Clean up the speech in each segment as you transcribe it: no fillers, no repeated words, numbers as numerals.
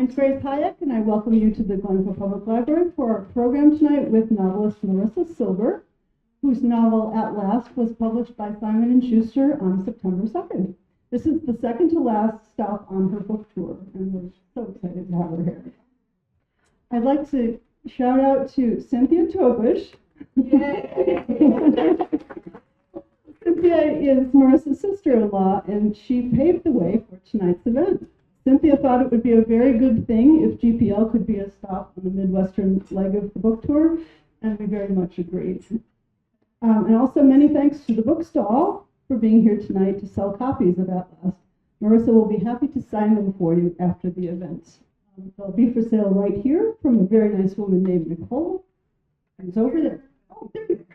name's Grace Hayek, and I welcome you to the Glencoe Public Library for our program tonight with novelist Marisa Silver, whose novel At Last was published by Simon & Schuster on September 2nd. This is the second to last stop on her book tour, and we're so excited to have her here. I'd like to shout out to Cynthia Tobish. Cynthia is Marissa's sister-in-law, and she paved the way for tonight's event. Cynthia thought it would be a very good thing if GPL could be a stop on the Midwestern leg of the book tour, and we very much agreed. And also many thanks to the bookstall for being here tonight to sell copies of At Last. Marissa will be happy to sign them for you after the event. They'll be for sale right here from a very nice woman named Nicole, who's over there. Oh, there you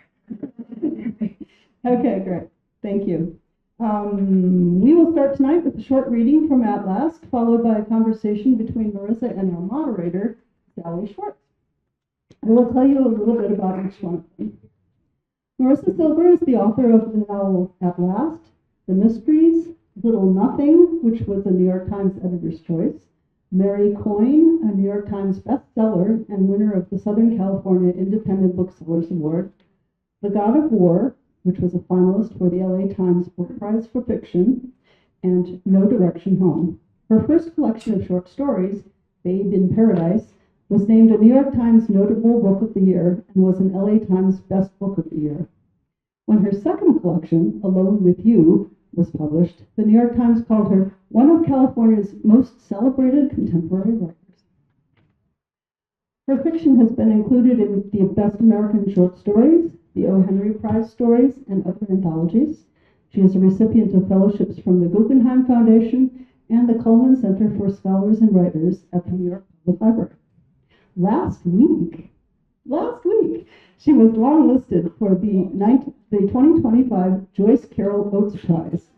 are. Okay, great. Thank you. We will start tonight with a short reading from At Last, followed by a conversation between Marissa and our moderator, Sally Schwartz. I will tell you a little bit about each one of them. Marisa Silver is the author of the novel At Last, The Mysteries, Little Nothing, which was a New York Times Editor's Choice, Mary Coyne, a New York Times bestseller and winner of the Southern California Independent Booksellers Award, The God of War, which was a finalist for the LA Times Book Prize for Fiction, and No Direction Home. Her first collection of short stories, Babe in Paradise, was named a New York Times Notable Book of the Year and was an LA Times Best Book of the Year. When her second collection, Alone with You, was published, the New York Times called her one of California's most celebrated contemporary writers. Her fiction has been included in the Best American Short Stories, the O. Henry Prize Stories, and other anthologies. She is a recipient of fellowships from the Guggenheim Foundation and the Cullman Center for Scholars and Writers at the New York Public Library. Last week, she was longlisted for the 2025 Joyce Carol Oates Prize.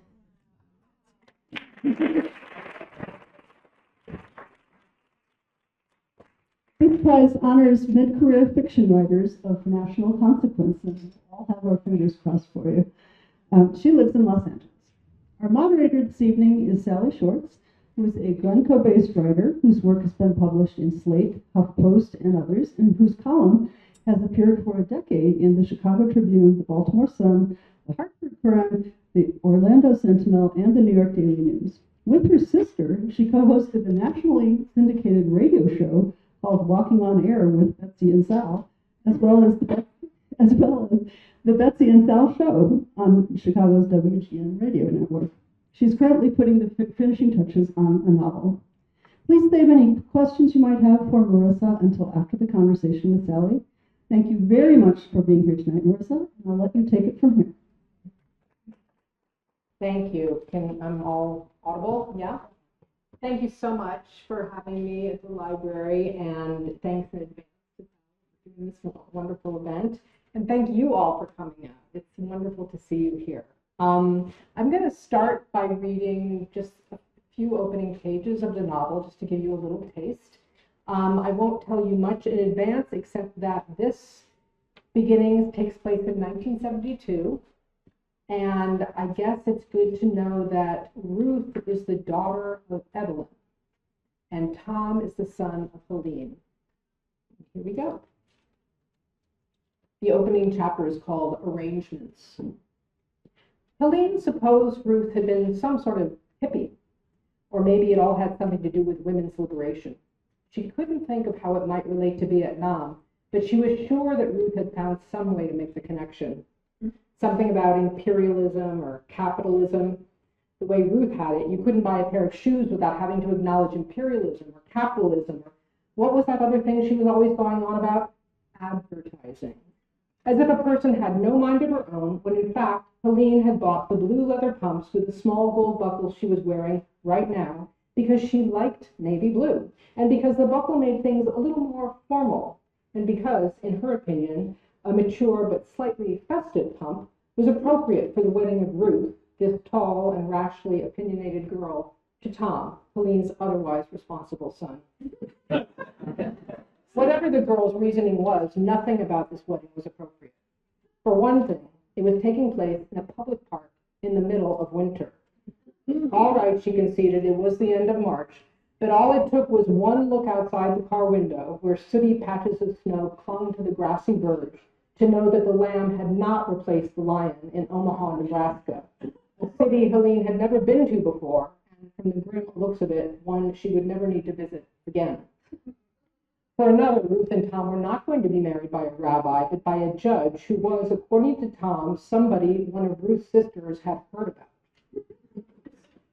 This prize honors mid-career fiction writers of national consequence, and we all have our fingers crossed for you. She lives in Los Angeles. Our moderator this evening is Sally Schwartz, who is a Glencoe-based writer whose work has been published in Slate, HuffPost, and others, and whose column has appeared for a decade in the Chicago Tribune, the Baltimore Sun, the Hartford Courant, the Orlando Sentinel, and the New York Daily News. With her sister, she co-hosted a nationally syndicated radio show called Walking on Air with Betsy and Sal, as well as the Betsy and Sal Show on Chicago's WGN radio network. She's currently putting the finishing touches on a novel. Please save any questions you might have for Marissa until after the conversation with Sally. Thank you very much for being here tonight, Marissa, and I'll let you take it from here. Thank you. I'm all audible? Yeah? Thank you so much for having me at the library, and thanks in advance for doing this wonderful event. And thank you all for coming out. It's wonderful to see you here. I'm going to start by reading just a few opening pages of the novel, just to give you a little taste. I won't tell you much in advance, except that this beginning takes place in 1972. And I guess it's good to know that Ruth is the daughter of Evelyn, and Tom is the son of Helene. Here we go. The opening chapter is called Arrangements. Helene supposed Ruth had been some sort of hippie, or maybe it all had something to do with women's liberation. She couldn't think of how it might relate to Vietnam, but she was sure that Ruth had found some way to make the connection. Something about imperialism or capitalism. The way Ruth had it, you couldn't buy a pair of shoes without having to acknowledge imperialism or capitalism. Or what was that other thing she was always going on about? Advertising. As if a person had no mind of her own, when in fact, Helene had bought the blue leather pumps with the small gold buckles she was wearing right now because she liked navy blue, and because the buckle made things a little more formal, and because, in her opinion, a mature but slightly festive pump was appropriate for the wedding of Ruth, this tall and rashly opinionated girl, to Tom, Helene's otherwise responsible son. Whatever the girl's reasoning was, nothing about this wedding was appropriate. For one thing, it was taking place in a public park in the middle of winter. All right, she conceded, it was the end of March, But all it took was one look outside the car window, where sooty patches of snow clung to the grassy verge, to know that the lamb had not replaced the lion in Omaha, Nebraska, a city Helene had never been to before, and from the grim looks of it, one she would never need to visit again. For another, Ruth and Tom were not going to be married by a rabbi, but by a judge who was, according to Tom, somebody one of Ruth's sisters had heard about.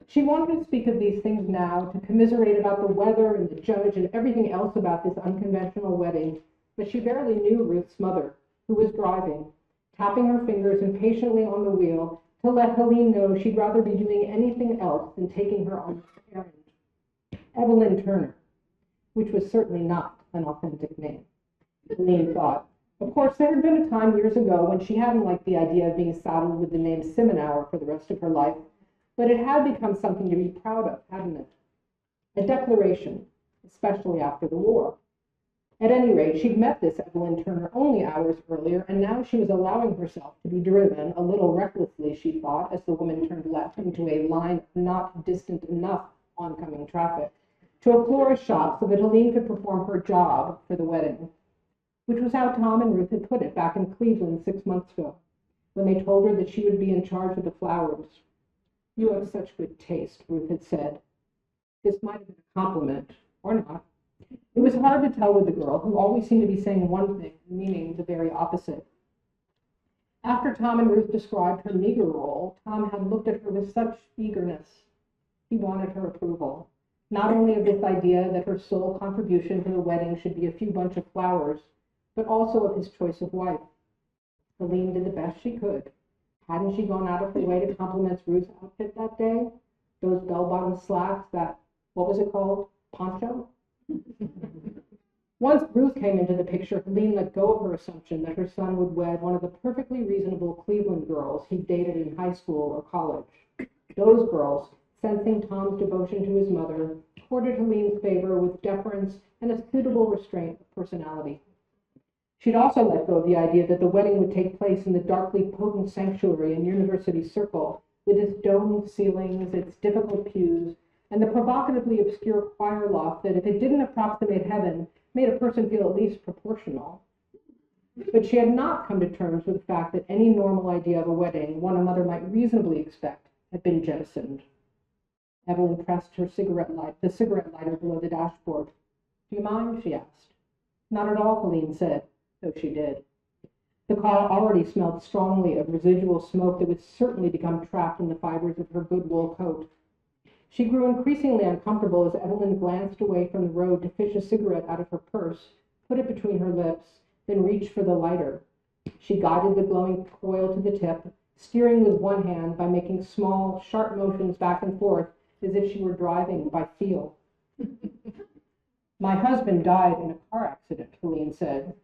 She wanted to speak of these things now, to commiserate about the weather and the judge and everything else about this unconventional wedding, but she barely knew Ruth's mother, who was driving, tapping her fingers impatiently on the wheel to let Helene know she'd rather be doing anything else than taking her on this errand. Evelyn Turner, which was certainly not an authentic name, Helene thought. Of course, there had been a time years ago when she hadn't liked the idea of being saddled with the name Simenauer for the rest of her life, but it had become something to be proud of, hadn't it? A declaration, especially after the war. At any rate, she'd met this Evelyn Turner only hours earlier, and now she was allowing herself to be driven, a little recklessly, she thought, as the woman turned left into a line of not distant enough oncoming traffic, to a florist shop so that Helene could perform her job for the wedding, which was how Tom and Ruth had put it back in Cleveland 6 months ago, when they told her that she would be in charge of the flowers. "You have such good taste," Ruth had said. This might have been a compliment, or not. It was hard to tell with the girl, who always seemed to be saying one thing and meaning the very opposite. After Tom and Ruth described her meager role, Tom had looked at her with such eagerness. He wanted her approval, not only of this idea that her sole contribution to the wedding should be a few bunch of flowers, but also of his choice of wife. Helene did the best she could. Hadn't she gone out of her way to compliment Ruth's outfit that day? Those bell-bottom slacks, that, what was it called? Poncho? Once Ruth came into the picture, Helene let go of her assumption that her son would wed one of the perfectly reasonable Cleveland girls he dated in high school or college. Those girls, sensing Tom's devotion to his mother, courted Helene's favor with deference and a suitable restraint of personality. She'd also let go of the idea that the wedding would take place in the darkly potent sanctuary in University Circle, with its domed ceilings, its difficult pews, and the provocatively obscure choir loft that, if it didn't approximate heaven, made a person feel at least proportional. But she had not come to terms with the fact that any normal idea of a wedding, one a mother might reasonably expect, had been jettisoned. Evelyn pressed the cigarette lighter below the dashboard. "Do you mind?" she asked. "Not at all," Helene said, though she did. The car already smelled strongly of residual smoke that would certainly become trapped in the fibers of her good wool coat. She grew increasingly uncomfortable as Evelyn glanced away from the road to fish a cigarette out of her purse, put it between her lips, then reached for the lighter. She guided the glowing coil to the tip, steering with one hand by making small, sharp motions back and forth as if she were driving by feel. "My husband died in a car accident," Helene said.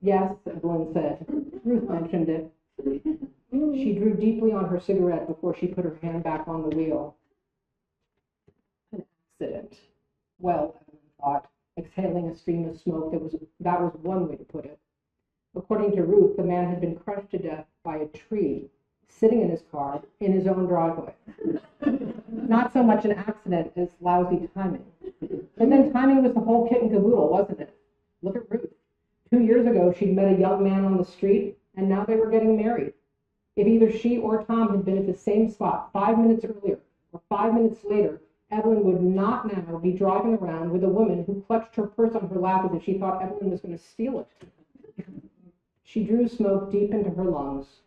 "Yes," Evelyn said. Ruth mentioned it. She drew deeply on her cigarette before she put her hand back on the wheel. An accident. Well, Evelyn thought, exhaling a stream of smoke that was one way to put it. According to Ruth, the man had been crushed to death by a tree, sitting in his car, in his own driveway. Not so much an accident as lousy timing. But then timing was the whole kit and caboodle, wasn't it? Look at Ruth. 2 years ago, she'd met a young man on the street, and now they were getting married. If either she or Tom had been at the same spot 5 minutes earlier or 5 minutes later, Evelyn would not now be driving around with a woman who clutched her purse on her lap as if she thought Evelyn was going to steal it. She drew smoke deep into her lungs.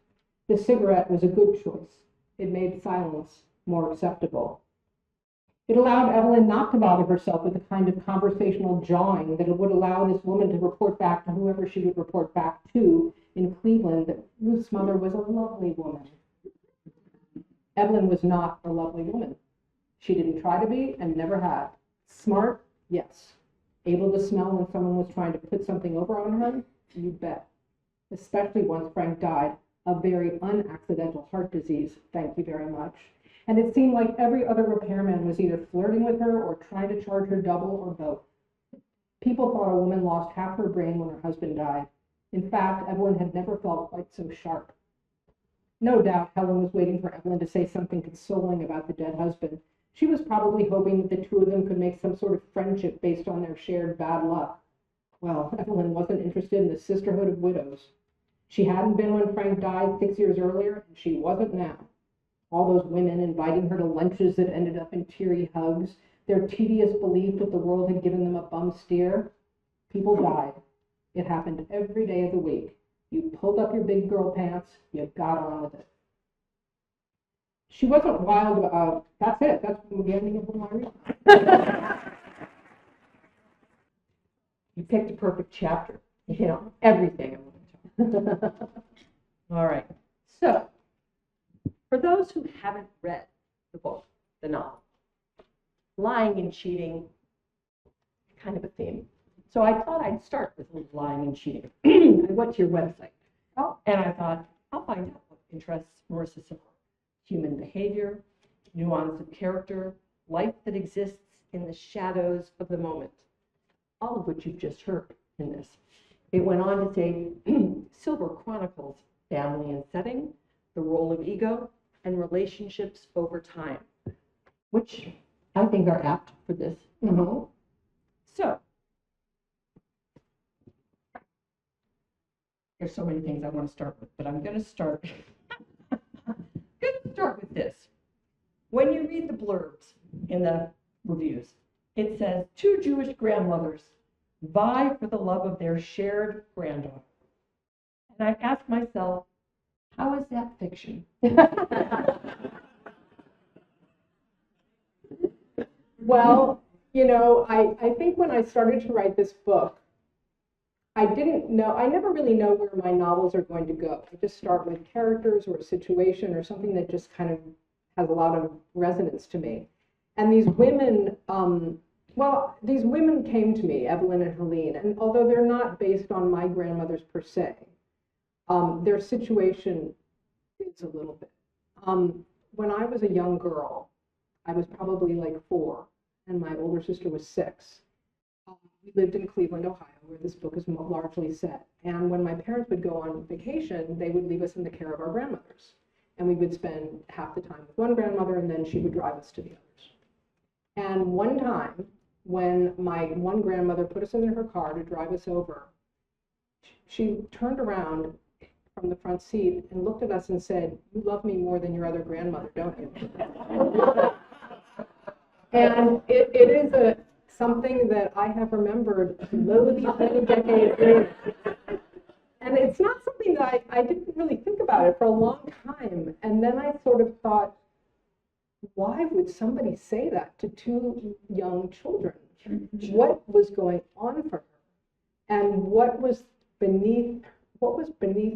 The cigarette was a good choice. It made silence more acceptable. It allowed Evelyn not to bother herself with the kind of conversational jawing that it would allow this woman to report back to whoever she would report back to in Cleveland that Ruth's mother was a lovely woman. Evelyn was not a lovely woman. She didn't try to be and never had. Smart? Yes. Able to smell when someone was trying to put something over on her? You bet. Especially once Frank died of very unaccidental heart disease, thank you very much. And it seemed like every other repairman was either flirting with her or trying to charge her double or both. People thought a woman lost half her brain when her husband died. In fact, Evelyn had never felt quite so sharp. No doubt Helen was waiting for Evelyn to say something consoling about the dead husband, She was probably hoping that the two of them could make some sort of friendship based on their shared bad luck. Well, Evelyn wasn't interested in the sisterhood of widows. She hadn't been when Frank died 6 years earlier, and she wasn't now. All those women inviting her to lunches that ended up in teary hugs, their tedious belief that the world had given them a bum steer. People died. It happened every day of the week. You pulled up your big girl pants, you got on with it. She wasn't wild, that's it, that's the ending of my read. You picked a perfect chapter, you know, everything. All right, so for those who haven't read the book, the novel, lying and cheating, kind of a theme. So I thought I'd start with lying and cheating. I went to your website, and I thought, I'll find out what interests Marisa Silver. Human behavior, nuance of character, life that exists in the shadows of the moment, all of which you've just heard in this. It went on to say, Silver chronicles family and setting, the role of ego, and relationships over time, which I think are apt for this novel. So, there's so many things I want to start with, but I'm going to start with this. When you read the blurbs in the reviews, it says, two Jewish grandmothers vie for the love of their shared granddaughter. And I ask myself, how is that fiction? Well, you know, I think when I started to write this book, I never really know where my novels are going to go. I just start with characters or a situation or something that just kind of has a lot of resonance to me. And these women, these women came to me, Evelyn and Helene, and although they're not based on my grandmothers per se, their situation is a little bit. When I was a young girl, I was probably like 4, and my older sister was 6. We lived in Cleveland, Ohio, where this book is largely set. And when my parents would go on vacation, they would leave us in the care of our grandmothers. And we would spend half the time with one grandmother, and then she would drive us to the others. And one time, when my one grandmother put us in her car to drive us over, she turned around from the front seat and looked at us and said, "You love me more than your other grandmother, don't you?" And it is something that I have remembered these many decades later. And it's not something that I didn't really think about it for a long time. And then I sort of thought, why would somebody say that to 2 young children? What was going on for her? And what was beneath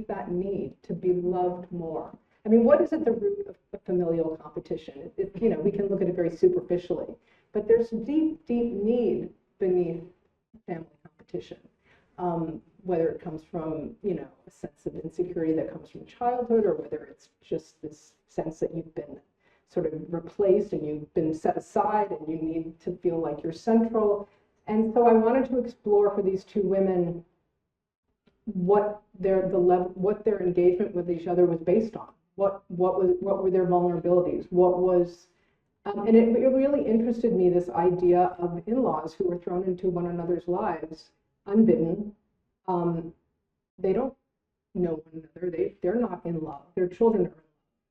that need to be loved more? I mean, what is at the root of familial competition? You know, we can look at it very superficially, but there's deep, deep need beneath family competition. Whether it comes from, you know, a sense of insecurity that comes from childhood, or whether it's just this sense that you've been sort of replaced and you've been set aside and you need to feel like you're central. And so I wanted to explore for these 2 women what their engagement with each other was based on. What were their vulnerabilities? And it really interested me, this idea of in-laws who were thrown into one another's lives unbidden. They don't know one another. They're not in love. Their children are in love,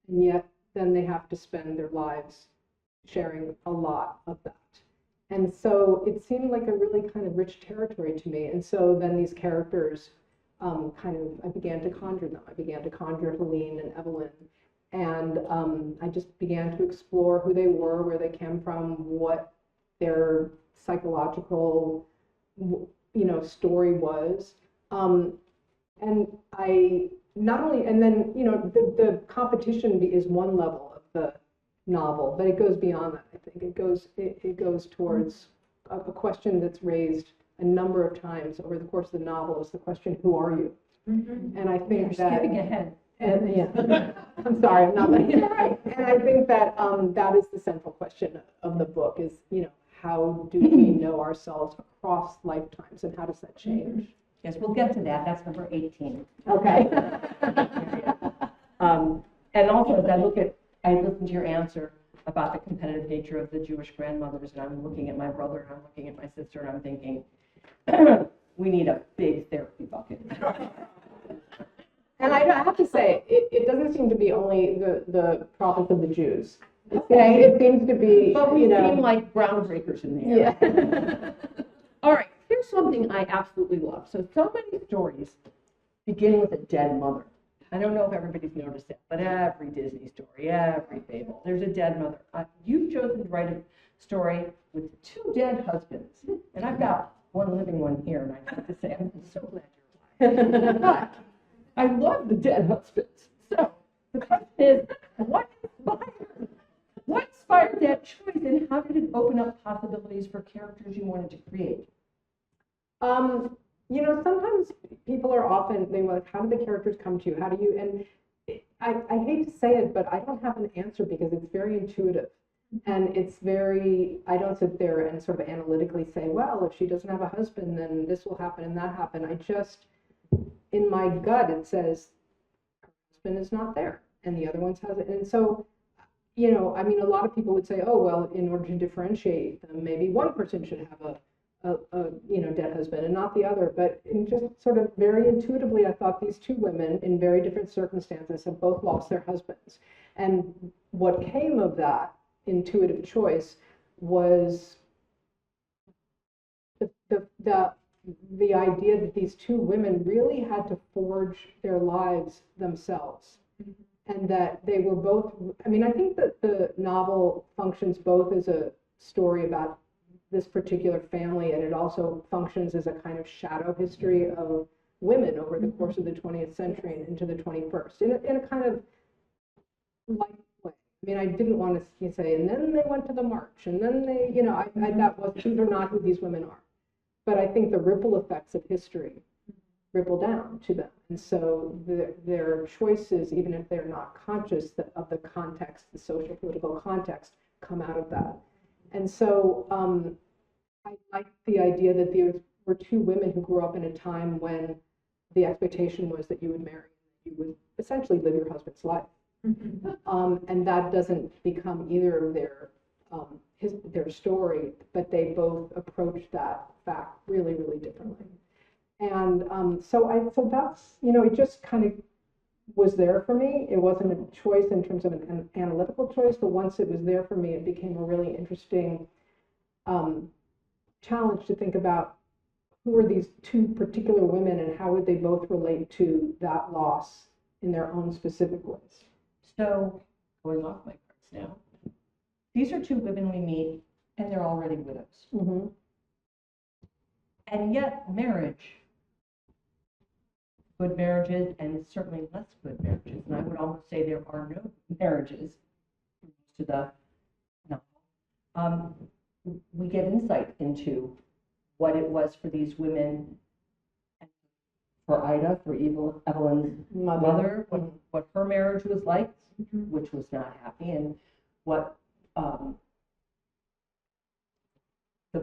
and yet then they have to spend their lives sharing a lot of that. And so it seemed like a really kind of rich territory to me. And so then these characters, I began to conjure them. I began to conjure Helene and Evelyn. And I just began to explore who they were, where they came from, what their psychological, story was. And then, the competition is one level of the novel, but it goes beyond that. I think it goes towards a question that's raised a number of times over the course of the novel, is the question, who are you? Mm-hmm. And I think skipping ahead. And yeah, I'm sorry, I'm not letting you. Right. And I think that that is the central question of the book, is, how do we know ourselves across lifetimes, and how does that change? Yes, we'll get to that. That's number 18. Okay. And also, as I listen to your answer, about the competitive nature of the Jewish grandmothers, and I'm looking at my brother and I'm looking at my sister and I'm thinking, we need a big therapy bucket. And I have to say, it doesn't seem to be only the province of the Jews. Okay, it seems to be, But we you know, seem like groundbreakers in the air. yeah. All right, here's something I absolutely love. So many stories begin with a dead mother. I don't know if everybody's noticed it, but every Disney story, every fable, there's a dead mother. You've chosen to write a story with 2 dead husbands, and I've got one living one here, and I have to say, I'm so glad you're alive. But I love the dead husbands. So the question is, what inspired that choice, and how did it open up possibilities for characters you wanted to create? You know, sometimes people are often, they like, how do the characters come to you? How do you, and I hate to say it, but I don't have an answer because it's very intuitive. And it's very, I don't sit there and sort of analytically say, well, if she doesn't have a husband, then this will happen and that happen. I just, in my gut, it says, her husband is not there, and the other one's husband. And so, you know, I mean, a lot of people would say, oh, well, in order to differentiate them, maybe one person should have a you know, dead husband and not the other. But in just sort of very intuitively, I thought these 2 women in very different circumstances have both lost their husbands. And what came of that intuitive choice was the idea that these 2 women really had to forge their lives themselves. And that they were both, I mean, I think that the novel functions both as a story about this particular family, and it also functions as a kind of shadow history of women over the course of the 20th century and into the 21st, in a kind of light way. I mean, I didn't want to say, and then they went to the march, and then they, you know, that was, these are not who these women are. But I think the ripple effects of history ripple down to them. And so their choices, even if they're not conscious of the context, the social political context, come out of that. And so I like the idea that there were 2 women who grew up in a time when the expectation was that you would marry, you would essentially live your husband's life. And that doesn't become either of their story, but they both approach that fact really, really differently. And so that's, you know, it just kind of was there for me. It wasn't a choice in terms of an analytical choice, but once it was there for me, it became a really interesting challenge to think about who are these 2 particular women and how would they both relate to that loss in their own specific ways. So, going off my cards now, these are 2 women we meet, and they're already widows. Mm-hmm. And yet, marriage, good marriages and certainly less good marriages, and I would almost say there are no marriages to the novel. We get insight into what it was for these women, for Ida, for Evelyn's mother, what her marriage was like, which was not happy, and what the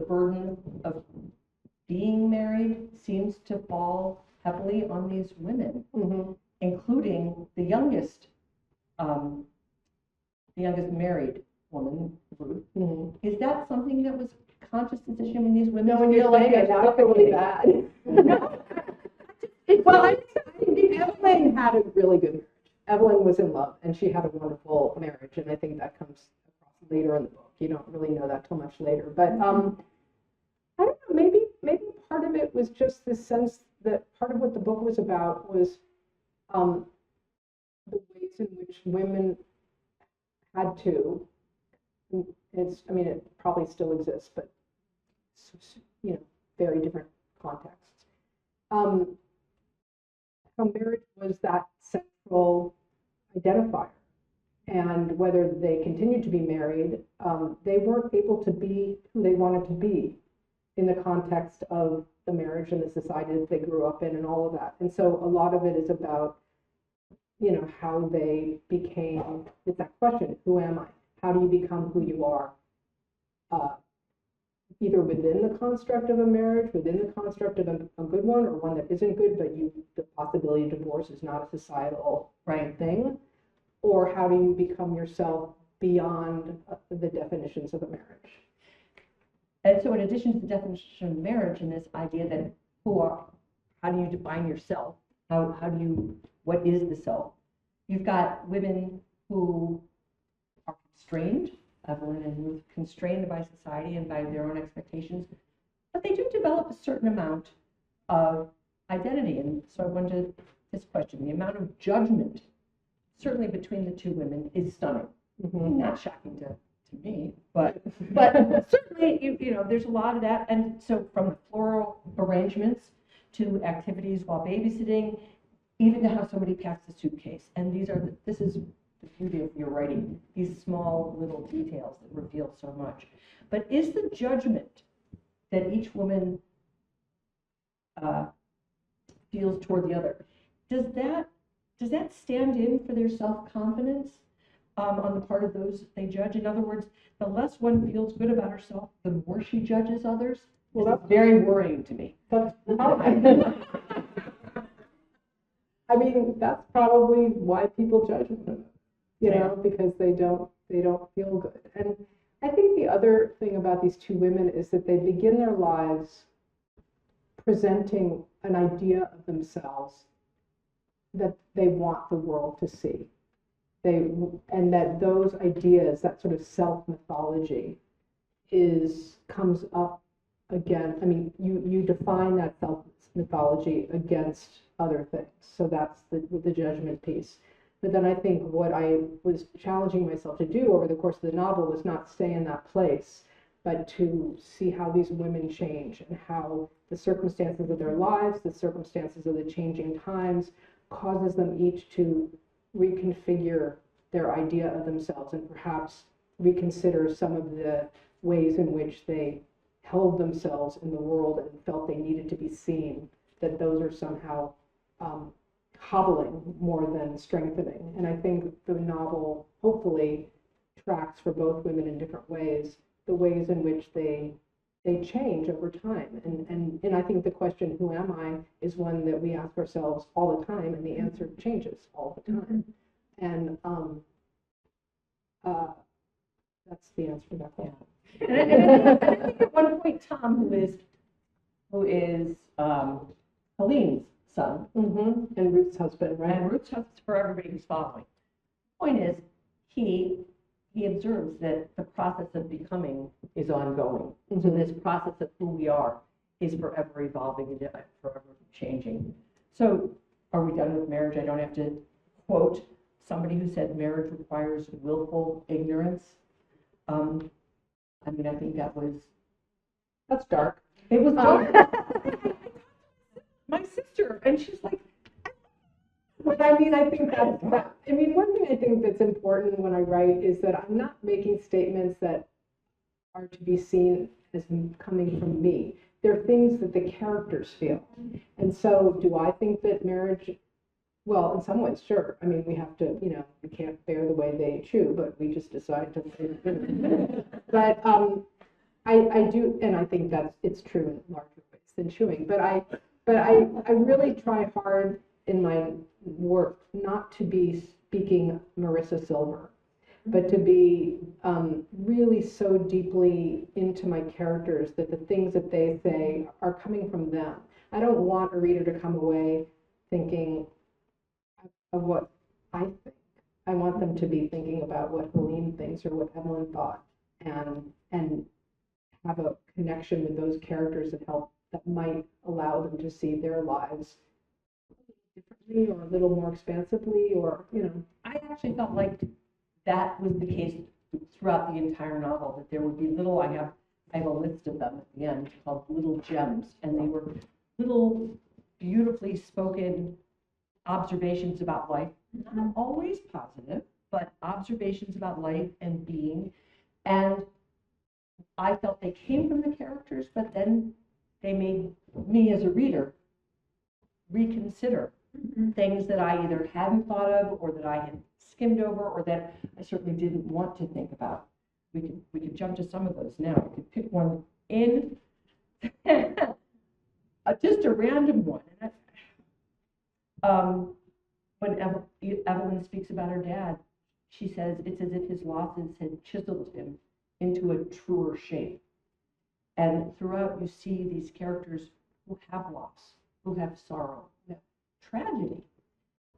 burden of being married seems to fall heavily on these women, including the youngest married woman, Ruth. Is that something that was a conscious decision when these women? No, when you're saying it, now I feel really bad. No. Well, I think Evelyn had a really good marriage. Evelyn was in love, and she had a wonderful marriage, and I think that comes across later in the book. You don't really know that till much later, but I don't know. Maybe part of it was just this sense that part of what the book was about was the ways in which women had to. I mean, it probably still exists, but you know, very different contexts. How marriage was that central identifier, and whether they continued to be married, they weren't able to be who they wanted to be in the context of the marriage and the society that they grew up in and all of that. And so a lot of it is about, you know, how they became, it's that question, who am I? How do you become who you are? Either within the construct of a marriage, within the construct of a good one, or one that isn't good, but the possibility of divorce is not a societal thing, or how do you become yourself beyond the definitions of a marriage. And so in addition to the definition of marriage and this idea that how do you define yourself? What is the self? You've got women who are constrained, Evelyn and Ruth, constrained by society and by their own expectations, but they do develop a certain amount of identity. And so I wanted this question, the amount of judgment, certainly between the two women, is stunning. Mm-hmm. Not shocking to me, but certainly, you know, there's a lot of that. And so from the floral arrangements to activities while babysitting, even to how somebody packs a suitcase. And this is the beauty of your writing, these small little details that reveal so much. But is the judgment that each woman feels toward the other, does that stand in for their self-confidence on the part of those they judge? In other words, the less one feels good about herself, the more she judges others. Well, that's very worrying to me. I mean, that's probably why people judge them, you know, because they don't feel good. And I think the other thing about these two women is that they begin their lives presenting an idea of themselves that they want the world to see. And that those ideas, that sort of self-mythology, comes up again. I mean, you define that self-mythology against other things. So that's the judgment piece. But then I think what I was challenging myself to do over the course of the novel was not stay in that place, but to see how these women change and how the circumstances of their lives, the circumstances of the changing times, causes them each to reconfigure their idea of themselves and perhaps reconsider some of the ways in which they held themselves in the world and felt they needed to be seen, that those are somehow hobbling more than strengthening. And I think the novel hopefully tracks for both women in different ways, the ways in which they change over time. And I think the question, who am I, is one that we ask ourselves all the time, and the answer changes all the time. And that's the answer to that question. And I think at one point, Tom, who is Helene's son, and Ruth's husband, right? And Ruth's husband, for everybody who's following. The point is, he observes that the process of becoming is ongoing. So this process of who we are is forever evolving and forever changing. So are we done with marriage? I don't have to quote somebody who said marriage requires willful ignorance. I mean, I think that's dark. It was dark. My sister, and she's like, but I mean, I think I mean, one thing I think that's important when I write is that I'm not making statements that are to be seen as coming from me. They're things that the characters feel. And so do I think that marriage, well, in some ways, sure. I mean, we have to, you know, we can't bear the way they chew, but we just decide to. But I do, and I think it's true in larger ways than chewing. But I really try hard in my work not to be speaking Marisa Silver, but to be really so deeply into my characters that the things that they say are coming from them. I don't want a reader to come away thinking of what I think. I want them to be thinking about what Helene thinks or what Evelyn thought, and have a connection with those characters that might allow them to see their lives differently or a little more expansively, or, you know. I actually felt like that was the case throughout the entire novel, that there would be little, I have a list of them at the end called little gems, and they were little beautifully spoken observations about life, not always positive, but observations about life and being. And I felt they came from the characters, but then they made me as a reader reconsider things that I either hadn't thought of or that I had skimmed over or that I certainly didn't want to think about. We could jump to some of those now. We could pick one in just a random one. When Evelyn speaks about her dad, she says it's as if his losses had chiseled him into a truer shape. And throughout, you see these characters who have loss, who have sorrow, who have tragedy.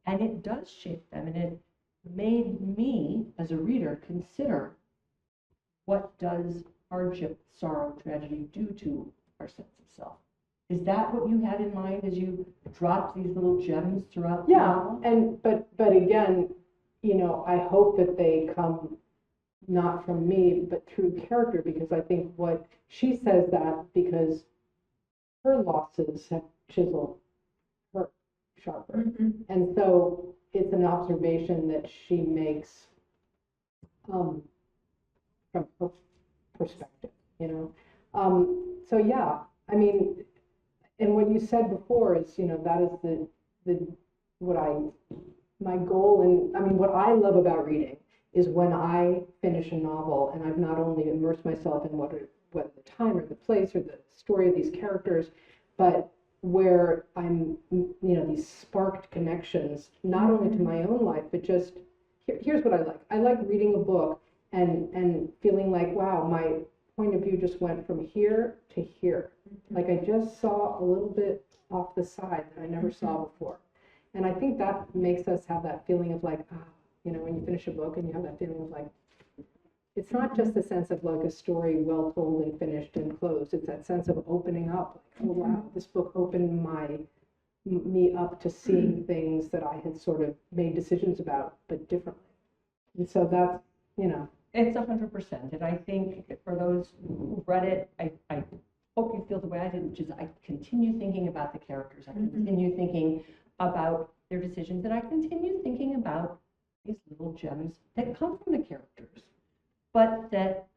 And it does shape them. And it made me, as a reader, consider what does hardship, sorrow, tragedy do to our sense of self. Is that what you had in mind as you dropped these little gems throughout the novel? And but again, I hope that they come not from me, but through character, because I think what she says that because her losses have chiseled her sharper. Mm-hmm. And so it's an observation that she makes from her perspective, So yeah, I mean, and what you said before is, that is my goal, and I mean, what I love about reading is when I finish a novel and I've not only immersed myself in what the time or the place or the story of these characters, but where I'm, these sparked connections, not only to my own life, but just, here's what I like. I like reading a book and feeling like, wow, my point of view just went from here to here. Like I just saw a little bit off the side that I never saw before. And I think that makes us have that feeling of like, when you finish a book and you have that feeling of like, it's not just the sense of like a story well told and finished and closed. It's that sense of opening up. Like, oh wow, this book opened me up to seeing things that I had sort of made decisions about, but differently. And so that's, It's 100%. And I think for those who read it, I hope you feel the way I did, which is I continue thinking about the characters. I continue thinking about their decisions, and I continue thinking about these little gems that come from the characters, but that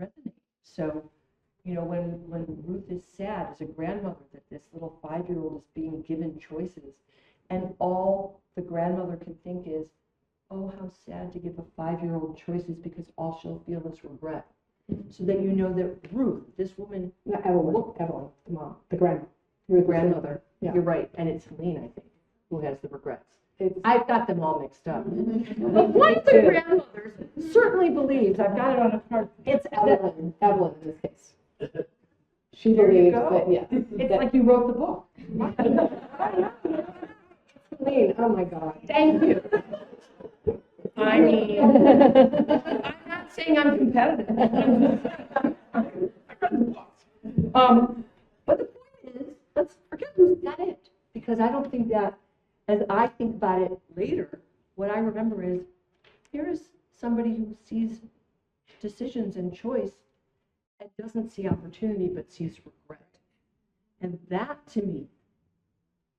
resonate. So, when Ruth is sad as a grandmother that this little 5-year-old is being given choices, and all the grandmother can think is, oh, how sad to give a 5-year-old choices because all she'll feel is regret. So that that Ruth, this woman, Evelyn, the mom, the grandmother, yeah. You're right, and it's Helene, I think, who has the regrets. I've got them all mixed up. But one of the grandmothers certainly believes, I've got it on a card. It's Evelyn in this case. She There you believes go. that, yeah. It's like you wrote the book. Helene, oh my God. Thank you. I mean, I'm not saying I'm competitive. But the point is, let's forget who said it, because I don't think that, as I think about it later, what I remember is, here's somebody who sees decisions and choice and doesn't see opportunity, but sees regret. And that to me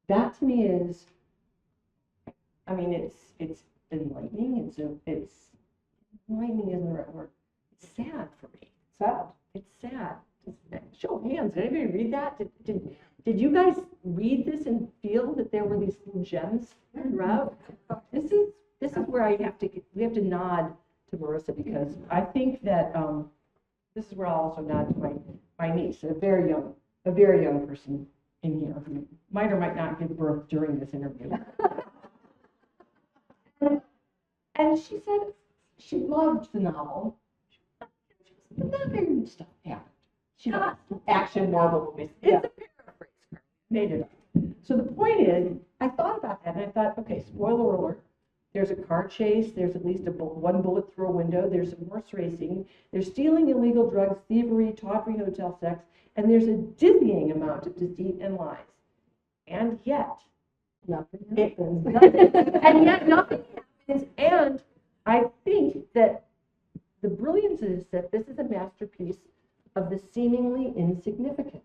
is, I mean, it's enlightening. It's enlightening isn't the right word. It's sad for me. Sad. It's sad. Show of hands. Did anybody read that? Did you guys read this and feel that there were these little gems throughout? This is where we have to nod to Marisa, because I think that this is where I'll also nod to my niece, a very young person in here who might or might not give birth during this interview. And she said she loved the novel, but not very much stuff happened. She loves action Marvel movies. It's a paraphrase. Made it up. So the point is, I thought about that, and I thought, okay, spoiler alert. There's a car chase. There's at least one bullet through a window. There's some horse racing. There's stealing, illegal drugs, thievery, tawdry hotel sex, and there's a dizzying amount of deceit and lies. And yet, Nothing happens. happens. And yet nothing happens. And I think that the brilliance is that this is a masterpiece of the seemingly insignificant.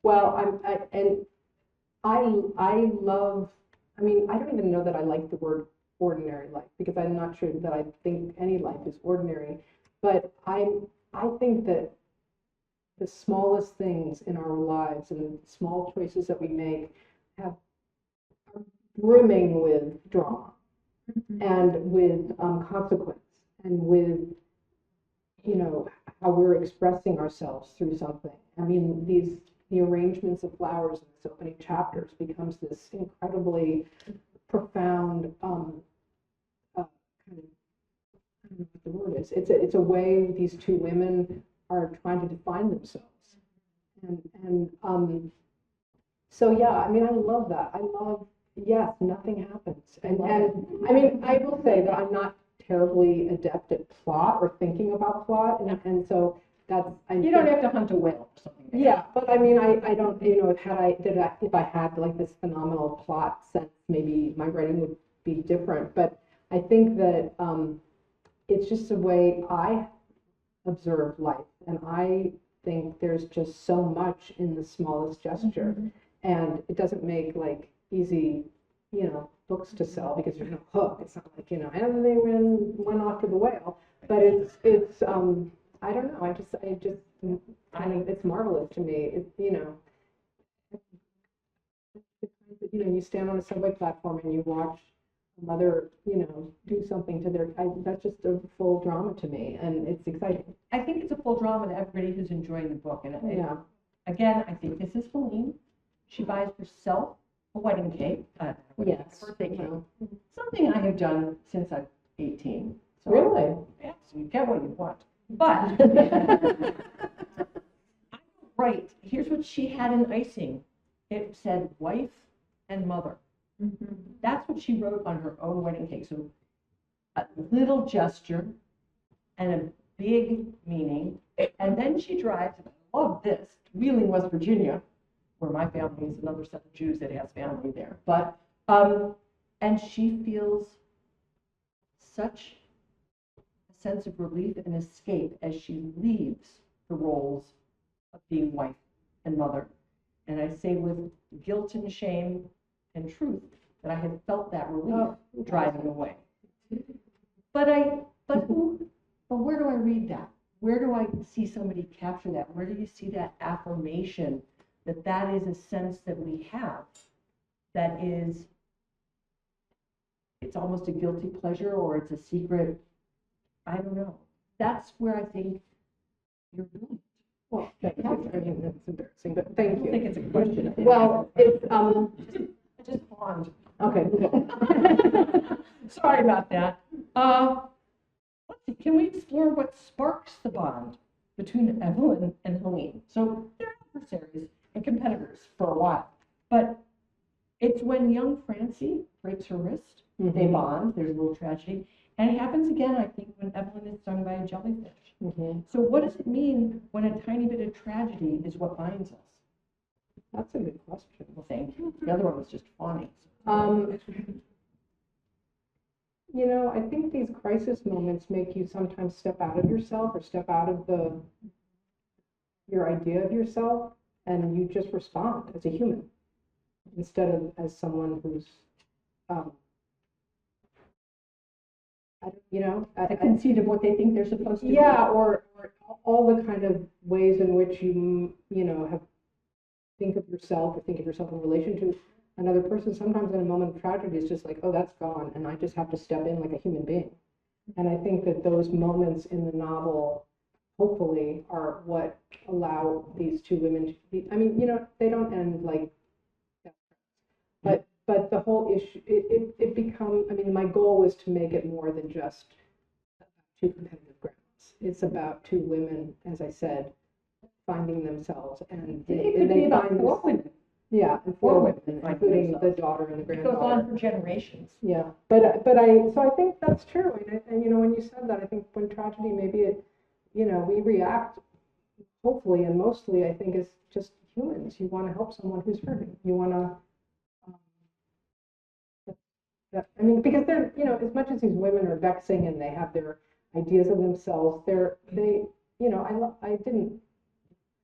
Well, I love, I mean, I don't even know that I like the word ordinary life, because I'm not sure that I think any life is ordinary, but I think that the smallest things in our lives and small choices that we make are brimming with drama and with consequence and with, how we're expressing ourselves through something. I mean, the arrangements of flowers in this opening chapters becomes this incredibly profound kind of don't know what the word is. It's a way these two women are trying to define themselves. And so yeah, I mean, I love that. I love, yes, nothing happens. And I mean, I will say that I'm not terribly adept at plot or thinking about plot, and so that's, You don't have to hunt a whale or something. yeah, but I mean, I don't, you know, if I had like this phenomenal plot sense, maybe my writing would be different. But I think that it's just the way I observe life, and I think there's just so much in the smallest gesture, and it doesn't make like easy, you know, books to sell because there's no hook. It's not like, you know, and they went after the whale, but it's I don't know. I just kind of, it's marvelous to me. You know, you stand on a subway platform and you watch a mother, you know, do something to their, that's just a full drama to me, and it's exciting. I think it's a full drama to everybody who's enjoying the book. And Yeah. Again, I think this is Helene. She buys herself a wedding cake, Yes. a birthday cake. Well, Something I have done since I'm 18. So, really? Yeah, so you get what you want. But, right, here's what she had in icing. It said wife and mother. That's what she wrote on her own wedding cake. So a little gesture and a big meaning. And then she drives, and I love this, Wheeling, West Virginia, where my family is another set of Jews that has family there. But, and she feels such a sense of relief and escape as she leaves the roles of being wife and mother. And I say with guilt and shame and truth that I had felt that relief driving away. But where do I read that? Where do I see somebody capture that? Where do you see that affirmation that that is a sense that we have that is, it's almost a guilty pleasure or it's a secret, I don't know. That's where I think you're brilliant. Well, thank you. I mean, that's embarrassing, but thank you. I don't think it's a question. Well, it's I just pawned. okay. Sorry about that. Let's see, can we explore what sparks the bond between Evelyn and Helene? So they're adversaries and competitors for a while, but it's when young Francie breaks her wrist, they bond, there's a little tragedy, and it happens again, I think, when Evelyn is stung by a jellyfish. So what does it mean when a tiny bit of tragedy is what binds us? That's a good question. Well, thank you. The other one was just funny. You know, I think these crisis moments make you sometimes step out of yourself or step out of your idea of yourself, and you just respond as a human instead of as someone who's, A conceit of what they think they're supposed to be. yeah, or all the kind of ways in which you have think of yourself or think of yourself in relation to another person. Sometimes in a moment of tragedy, it's just like, oh, that's gone, and I just have to step in like a human being. And I think that those moments in the novel, hopefully, are what allow these two women to be, I mean, they don't end like that. But the whole issue, it become, I mean, my goal was to make it more than just two competitive grounds. It's about two women, as I said, finding themselves, and It could be about four women. Yeah, and four women, including the daughter and the It granddaughter. goes on for generations. Yeah, so I think that's true, and when you said that, I think when tragedy, maybe it, we react, hopefully and mostly, I think, as just humans. You want to help someone who's hurting. You want to, I mean, because they're, as much as these women are vexing and they have their ideas of themselves, they're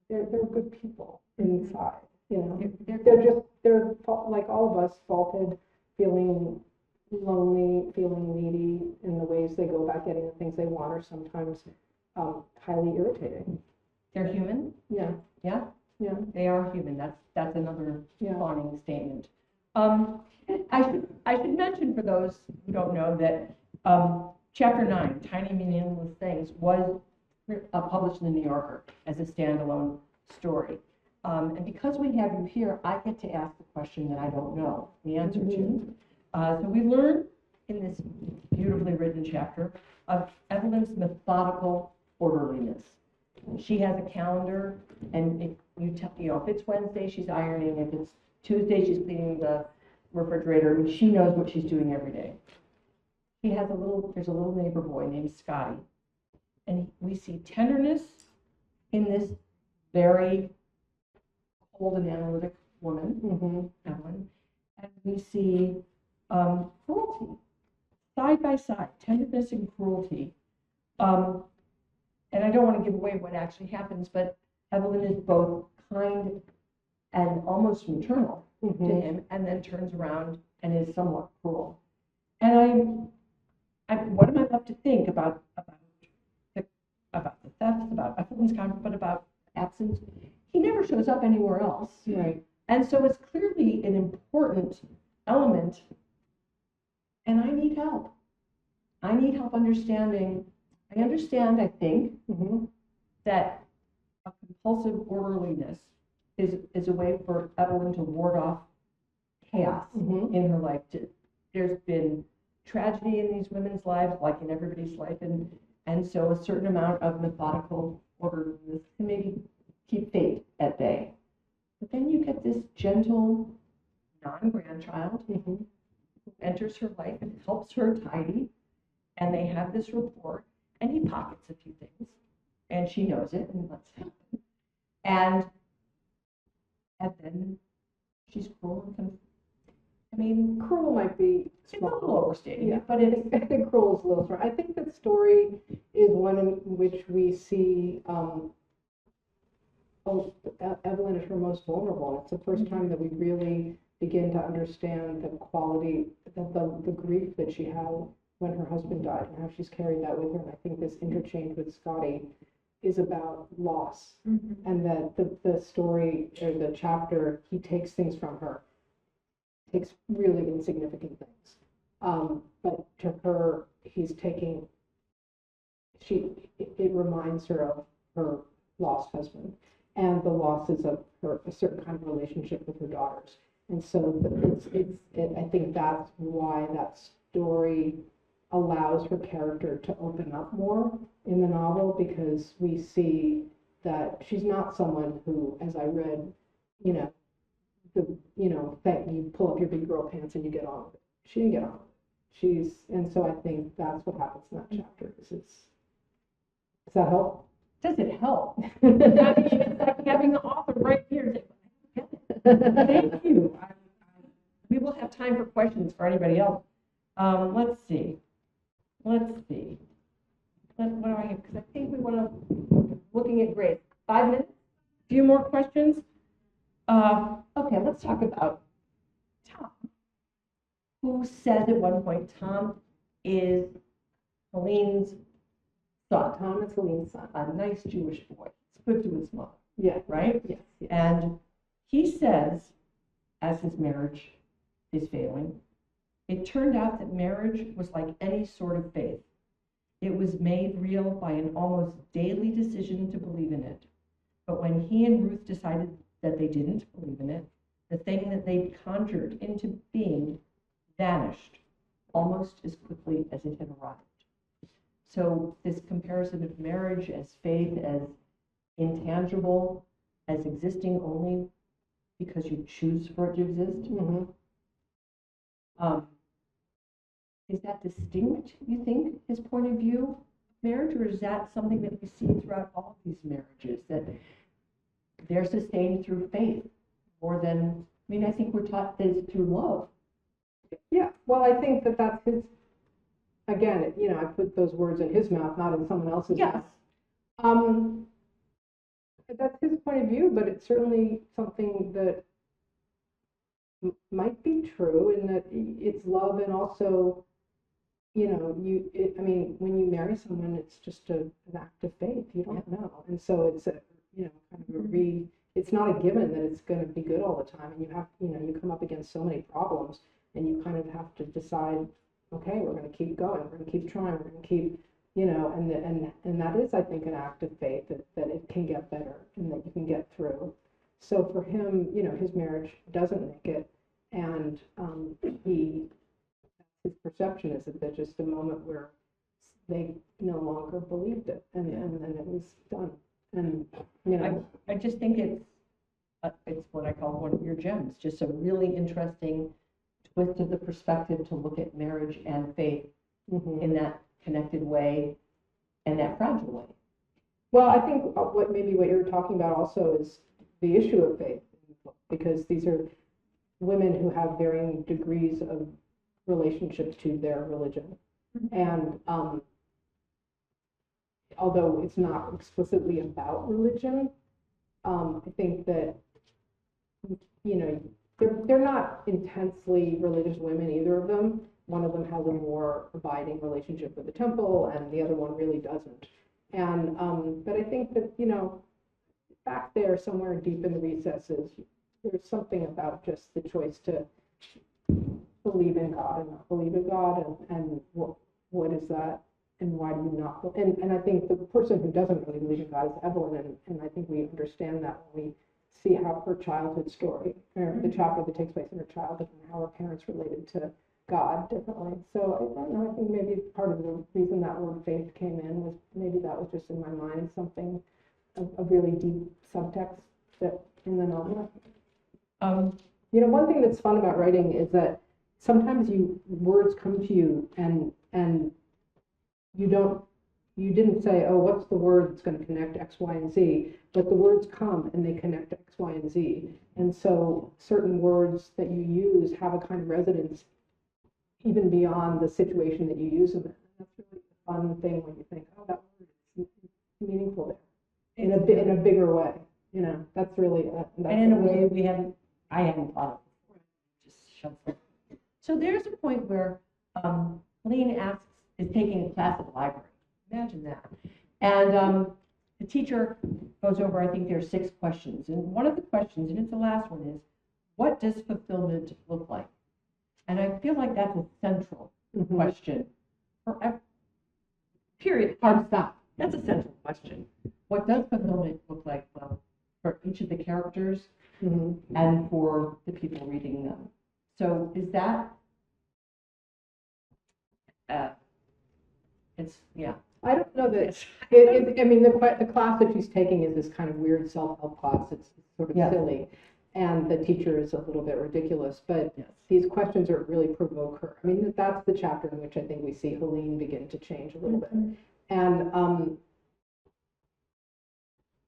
good people inside. They're like all of us, faulted, feeling lonely, feeling needy in the ways they go about getting the things they want are sometimes highly irritating. They're human? Yeah. Yeah? Yeah. They are human. That's another Yeah. fawning statement. I should mention for those who don't know that Chapter 9, Tiny Meaningless Things, was published in the New Yorker as a standalone story. And because we have you here, I get to ask the question that I don't know the answer to. So we learn in this beautifully written chapter of Evelyn's methodical orderliness. She has a calendar, and if if it's Wednesday, she's ironing. If it's Tuesday, she's cleaning the refrigerator. I mean, she knows what she's doing every day. There's a little neighbor boy named Scotty, and we see tenderness in this very cold and analytic woman, Evelyn, and we see cruelty, side by side, tenderness and cruelty. And I don't want to give away what actually happens, but Evelyn is both kind and almost maternal to him, and then turns around and is somewhat cruel. And what am I left to think about the thefts, about Evelyn's conflict, but about absence? He never shows up anywhere else. Right. And so it's clearly an important element, and I need help. I need help understanding. I understand, I think, that a compulsive orderliness is a way for Evelyn to ward off chaos in her life. There's been tragedy in these women's lives, like in everybody's life, and so a certain amount of methodical orderliness can maybe keep fate at bay. But then you get this gentle, non-grandchild who enters her life and helps her tidy, and they have this rapport, and he pockets a few things, and she knows it and lets it happen. And then she's cruel and Cruel might be it's a little overstating it, but I think cruel is a little strong. I think the story is one in which we see Evelyn is her most vulnerable. It's the first time that we really begin to understand the quality, the grief that she had when her husband died, and how she's carried that with her. And I think this interchange with Scotty is about loss, and that the story or the chapter, he takes things from her, takes really insignificant things, but to her, he's taking. It reminds her of her lost husband and the losses of a certain kind of relationship with her daughters. And so I think that's why that story allows her character to open up more in the novel, because we see that she's not someone who, as I read, that you pull up your big girl pants and you get on with it. She didn't get on with it. And so I think that's what happens in that chapter. Does that help? does it help? I mean, it's like having the author right here. Thank you. We will have time for questions for anybody else. Let's see. What do I have? Because I think we want to, looking at grades. 5 minutes? A few more questions? Okay, let's talk about Tom, who says at one point Tom is Helene's son. Tom is Helene's son. A nice Jewish boy. It's good to his mother. Yeah. Right? Yes. And he says, as his marriage is failing, it turned out that marriage was like any sort of faith. It was made real by an almost daily decision to believe in it. But when he and Ruth decided that they didn't believe in it, the thing that they'd conjured into being vanished almost as quickly as it had arrived. So this comparison of marriage as faith, as intangible, as existing only because you choose for it to exist. Mm-hmm. Is that distinct, you think, his point of view of marriage, or is that something that we see throughout all of these marriages, that they're sustained through faith more than, I mean, I think we're taught that it's through love. Yeah, well, I think that's his, again, I put those words in his mouth, not in someone else's Yes. mouth. That's his point of view, but it's certainly something that might be true, in that it's love, and also, when you marry someone, it's just an act of faith. You don't know, and so it's it's not a given that it's going to be good all the time, and you have, you come up against so many problems, and you kind of have to decide, okay, we're going to keep going, we're going to keep trying, we're going to keep, and that is, I think, an act of faith, that it can get better and that you can get through. So for him, his marriage doesn't make it, and his perception? Is it that just a moment where they no longer believed it, and then it was done? And I just think it's what I call one of your gems, just a really interesting twist of the perspective to look at marriage and faith in that connected way and that fragile way. Well, I think what you're talking about also is the issue of faith, because these are women who have varying degrees of relationships to their religion. And although it's not explicitly about religion, I think that, they're not intensely religious women, either of them. One of them has a more abiding relationship with the temple, and the other one really doesn't. And but I think that, back there somewhere deep in the recesses, there's something about just the choice to believe in God and not believe in God, and what is that, and why do you not? And I think the person who doesn't really believe in God is Evelyn, and I think we understand that when we see how her childhood story, or the chapter that takes place in her childhood, and how her parents related to God differently. So I don't know, I think maybe part of the reason that word faith came in was maybe that was just in my mind, something, a really deep subtext that in the novel. One thing that's fun about writing is that sometimes words come to you and you didn't say, oh, what's the word that's going to connect X, Y, and Z, but the words come and they connect X, Y, and Z. And so certain words that you use have a kind of resonance even beyond the situation that you use them in. That's really a fun thing when you think, oh, that word is meaningful there in a bigger way. That's really and in a way I hadn't thought of before. Just shuts up. So there's a point where Helene is taking a class at the library. Imagine that. And the teacher goes over, I think there are 6 questions. And one of the questions, and it's the last one, is, what does fulfillment look like? And I feel like that's a central question for period. Hard stop. That's a central question. What does fulfillment look like for each of the characters and for the people reading them? So is that I don't know that the class that she's taking is this kind of weird self-help class. It's sort of silly, and the teacher is a little bit ridiculous, but these questions really provoke her. I mean, that's the chapter in which I think we see Helene begin to change a little bit. And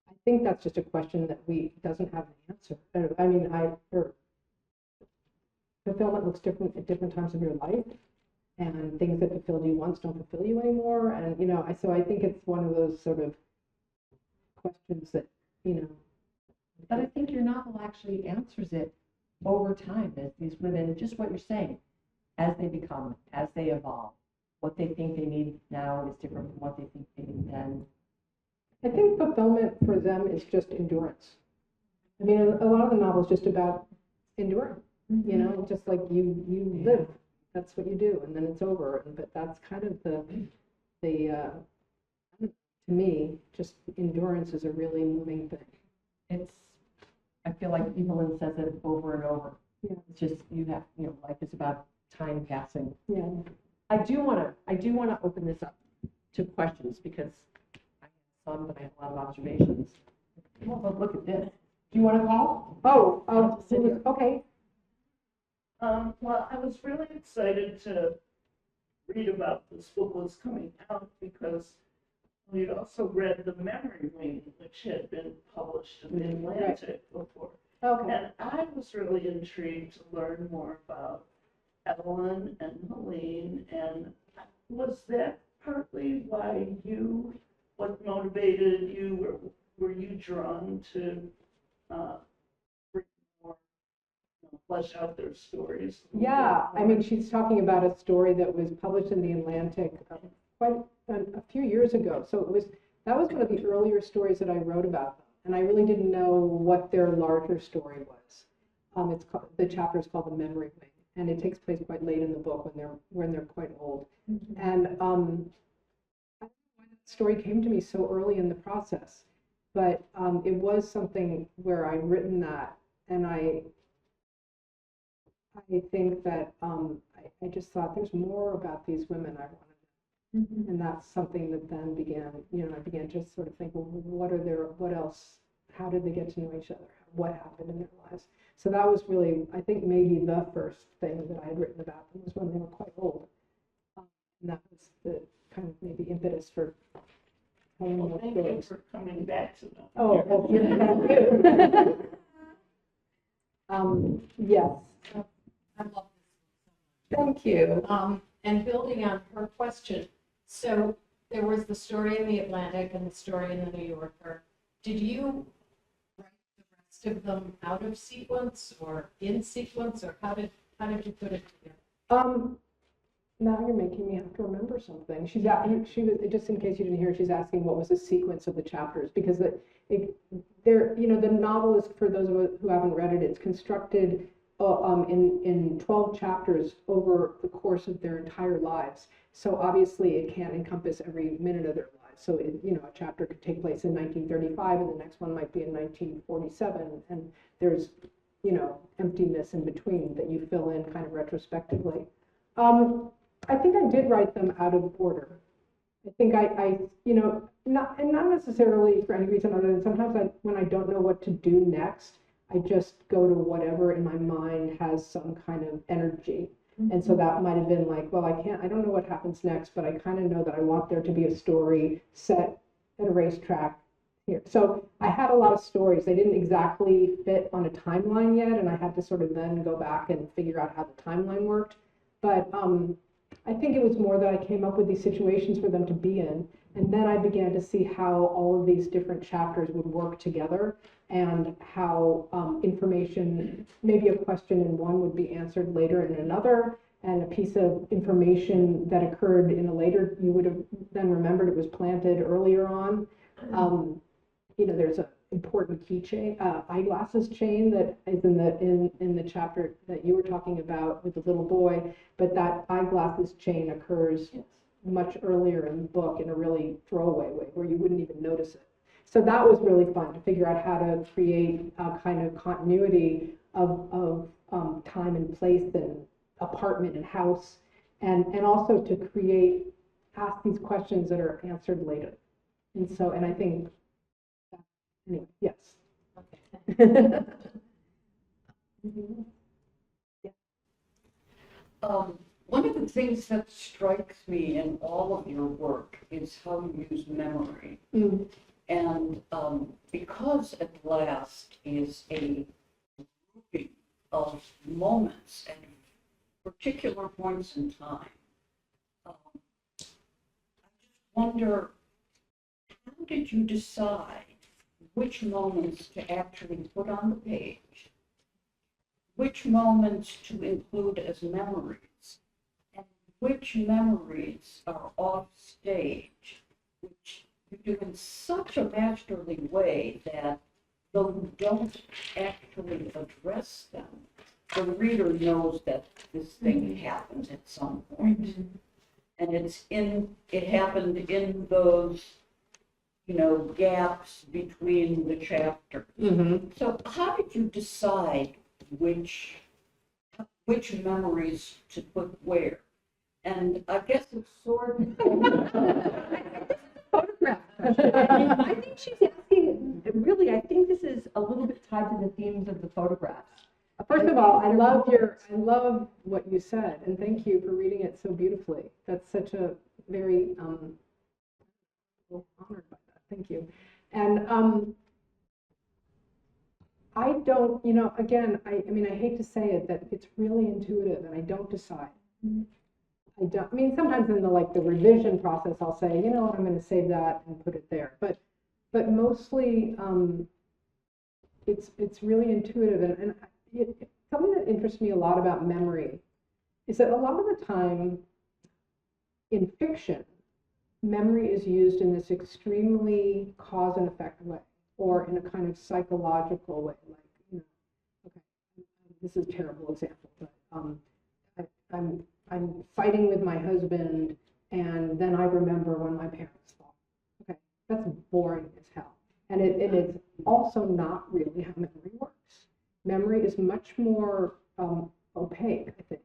I think that's just a question that doesn't have an answer. I mean, fulfillment looks different at different times of your life, and things that fulfilled you once don't fulfill you anymore. And so I think it's one of those sort of questions that But I think your novel actually answers it over time, as these women, just what you're saying, as they become, as they evolve, what they think they need now is different from what they think they need then. I think fulfillment for them is just endurance. I mean, a lot of the novel is just about enduring, just like you live. That's what you do, and then it's over. But that's kind of to me, just endurance is a really moving thing. I feel like Evelyn says it over and over. Yeah. It's just, life is about time passing. Yeah. I do want to open this up to questions, because I have some, but I have a lot of observations. Well, look at this. Do you want to call? Oh, okay. Well, I was really excited to read about this book was coming out, because we'd also read The Memory Wing, which had been published in the Atlantic before. Okay. And I was really intrigued to learn more about Evelyn and Helene, and was that partly what motivated you, were you drawn to read more, flesh out their stories? Yeah, I mean, she's talking about a story that was published in the Atlantic quite a few years ago. So that was one of the earlier stories that I wrote about them, and I really didn't know what their larger story was. The chapter is called The Memory Wing, and it takes place quite late in the book when they're quite old. And I don't know why that story came to me so early in the process, but it was something where I'd written that, and I think that I just thought there's more about these women I wanted to know. And that's something that then began, I began to sort of think, well, what else? How did they get to know each other? What happened in their lives? So that was really, I think, maybe the first thing that I had written about them was when they were quite old. And that was the kind of maybe impetus for telling Well, more thank you stories. for coming back to them. Oh, well, thank you. Yes, I love thank you. this. And building on her question, so there was the story in the Atlantic and the story in the New Yorker. Did you write the rest of them out of sequence or in sequence, or how did you put it together? Now you're making me have to remember something. She was, just in case you didn't hear, she's asking what was the sequence of the chapters, because the novel is, for those of us who haven't read it, it's constructed in 12 chapters over the course of their entire lives. So obviously it can't encompass every minute of their lives. So a chapter could take place in 1935 and the next one might be in 1947, and there's emptiness in between that you fill in kind of retrospectively. I think I did write them out of order. I think not necessarily for any reason other than sometimes when I don't know what to do next, I just go to whatever in my mind has some kind of energy. And so that might have been like, well, I don't know what happens next, but I kind of know that I want there to be a story set at a racetrack here. So I had a lot of stories. They didn't exactly fit on a timeline yet, and I had to sort of then go back and figure out how the timeline worked. But I think it was more that I came up with these situations for them to be in, and then I began to see how all of these different chapters would work together, and how information, maybe a question in one would be answered later in another, and a piece of information that occurred in a later, you would have then remembered it was planted earlier on. There's an important keychain, eyeglasses chain that is in the chapter that you were talking about with the little boy, but that eyeglasses chain occurs much earlier in the book in a really throwaway way where you wouldn't even notice it. So that was really fun to figure out how to create a kind of continuity of time and place and apartment and house, and also to ask these questions that are answered later. And I think, anyway, yes. Okay. One of the things that strikes me in all of your work is how you use memory. And because At Last is a grouping of moments at particular points in time, I just wonder, how did you decide which moments to actually put on the page, which moments to include as memories, and which memories are off stage, which you do in such a masterly way that though you don't actually address them, the reader knows that this thing happened at some point. And it happened in those, gaps between the chapters. So how did you decide which memories to put where? And I guess it's sort of Photograph question. I think she's asking, really, I think this is a little bit tied to the themes of the photographs. First of all, I love what you said, and thank you for reading it so beautifully. That's such a very honored by that. Thank you. And I don't, again, I hate to say it, that it's really intuitive, and I don't decide. Sometimes in the revision process, I'll say, you know what, I'm going to save that and put it there. But mostly, it's really intuitive, and something that interests me a lot about memory is that a lot of the time in fiction, memory is used in this extremely cause and effect way, or in a kind of psychological way. Okay, this is a terrible example, but I'm fighting with my husband, and then I remember when my parents fought. Okay, that's boring as hell, and it's also not really how memory works. Memory is much more opaque, I think,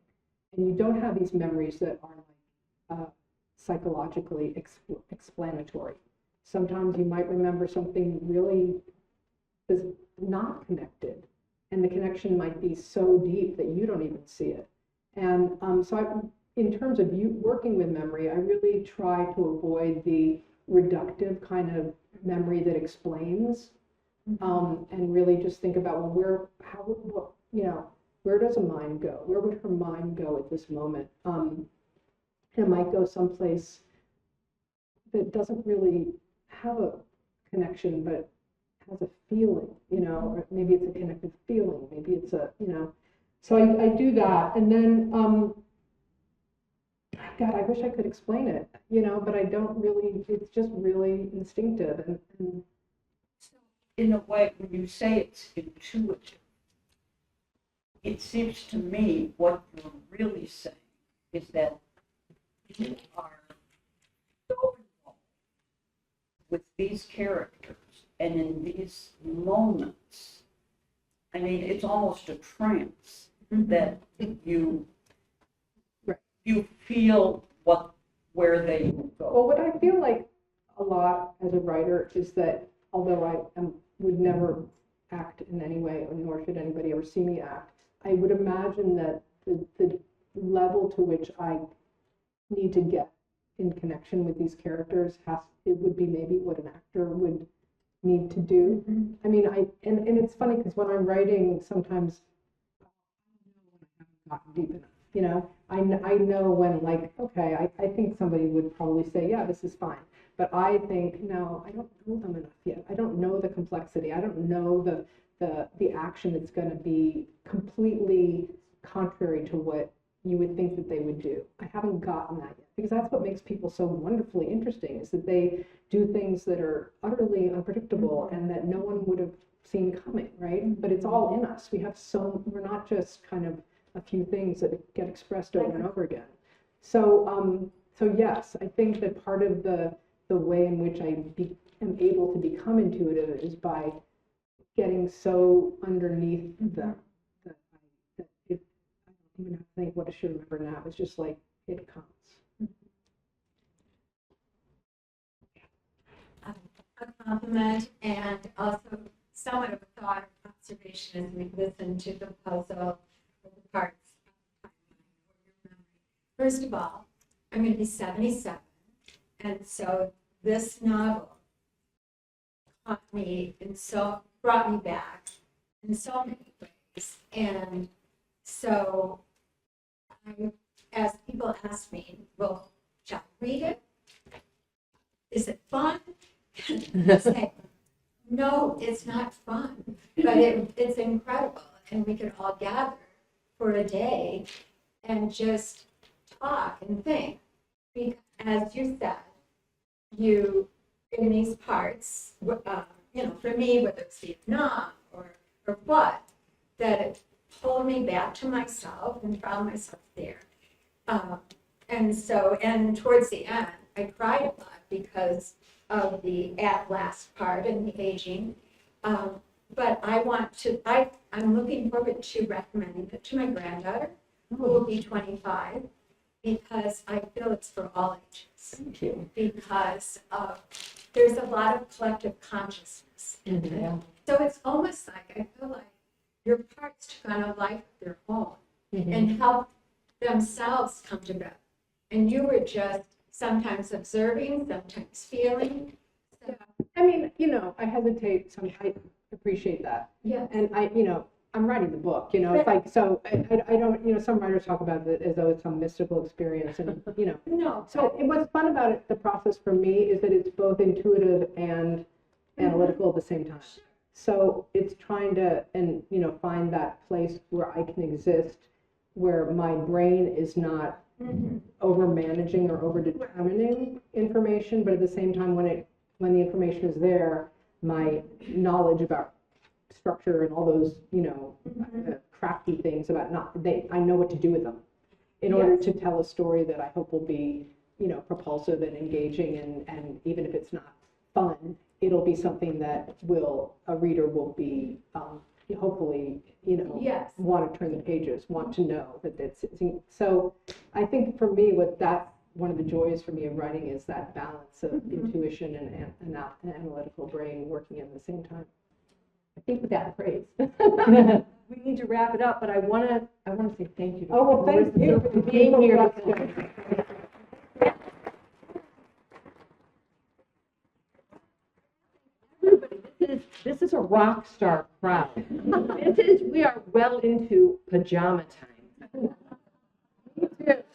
and you don't have these memories that are psychologically explanatory. Sometimes you might remember something really is not connected, and the connection might be so deep that you don't even see it. And in terms of you working with memory, I really try to avoid the reductive kind of memory that explains, and really just think about, well, where does a mind go? Where would her mind go at this moment? It might go someplace that doesn't really have a connection, but has a feeling, or maybe it's a connected feeling, maybe it's so I do that. And then, God, I wish I could explain it, but I don't really, it's just really instinctive. And So, in a way, when you say it's intuitive, it seems to me what you're really saying is that you are so involved with these characters and in these moments. I mean, it's almost a trance that you feel where they go. well, what I feel like a lot as a writer is that although I would never act in any way, or nor should anybody ever see me act, I would imagine that the level to which I need to get in connection with these characters it would be maybe what an actor would need to do. I mean, and it's funny because when I'm writing, sometimes I haven't gotten deep enough. I know when, like, okay, I think somebody would probably say, yeah, this is fine. But I think, no, I don't know them enough yet. I don't know the complexity. I don't know the action that's going to be completely contrary to what you would think that they would do. I haven't gotten that yet, because that's what makes people so wonderfully interesting, is that they do things that are utterly unpredictable and that no one would have seen coming, right? But it's all in us. We're not just kind of a few things that get expressed over and over again. So yes, I think that part of the way in which I am able to become intuitive is by getting so underneath them that I don't even have to think what I should remember now. It's just like it comes. A compliment, and also somewhat of a thought or observation as we listen to the puzzle of the parts of your memory. First of all, I'm going to be 77, and so this novel caught me and brought me back in so many ways. And so as people ask me, well, shall I read it? Is it fun? I say, no, it's not fun, but it's incredible. And we could all gather for a day and just talk and think. Because, as you said, in these parts, for me, whether it's Vietnam or what, that it pulled me back to myself and found myself there. And towards the end, I cried a lot because of the at last part and the aging. But I'm looking forward to recommending it to my granddaughter, who will be 25, because I feel it's for all ages. Thank you. Because there's a lot of collective consciousness in it. Yeah. So it's almost like, I feel like your parts took on a life of their own and helped themselves come together. And you were just sometimes observing, sometimes feeling. So, I mean, I hesitate. I appreciate that. yeah. And I'm writing the book, it's like, so I don't, some writers talk about it as though it's some mystical experience and, No. So what's fun about it, the process for me, is that it's both intuitive and analytical at the same time. So it's trying to, find that place where I can exist, where my brain is not over managing or over determining information, but at the same time, when the information is there, my knowledge about structure and all those, crafty things about I know what to do with them in order to tell a story that I hope will be, propulsive and engaging, and even if it's not fun, it'll be something that a reader will be hopefully, Yes. want to turn the pages, want to know that it's, so I think for me, that's one of the joys for me of writing is that balance of intuition and an analytical brain working at the same time. I think with that praise, we need to wrap it up, but I want to say thank you to Oh, well, thank Marisa you Silver for for being here. question. This is a rock star crowd. We are well into pajama time.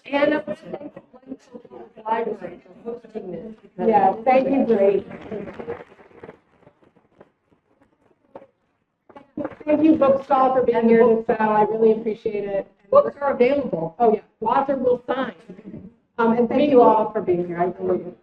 And I want to thank the Glencoe Library for hosting this. Yeah, thank you, great. Thank you, Bookstall, for being here this fall. I really appreciate it. Books are available. Oh, yeah. Author will sign. And thank you all for being here. I really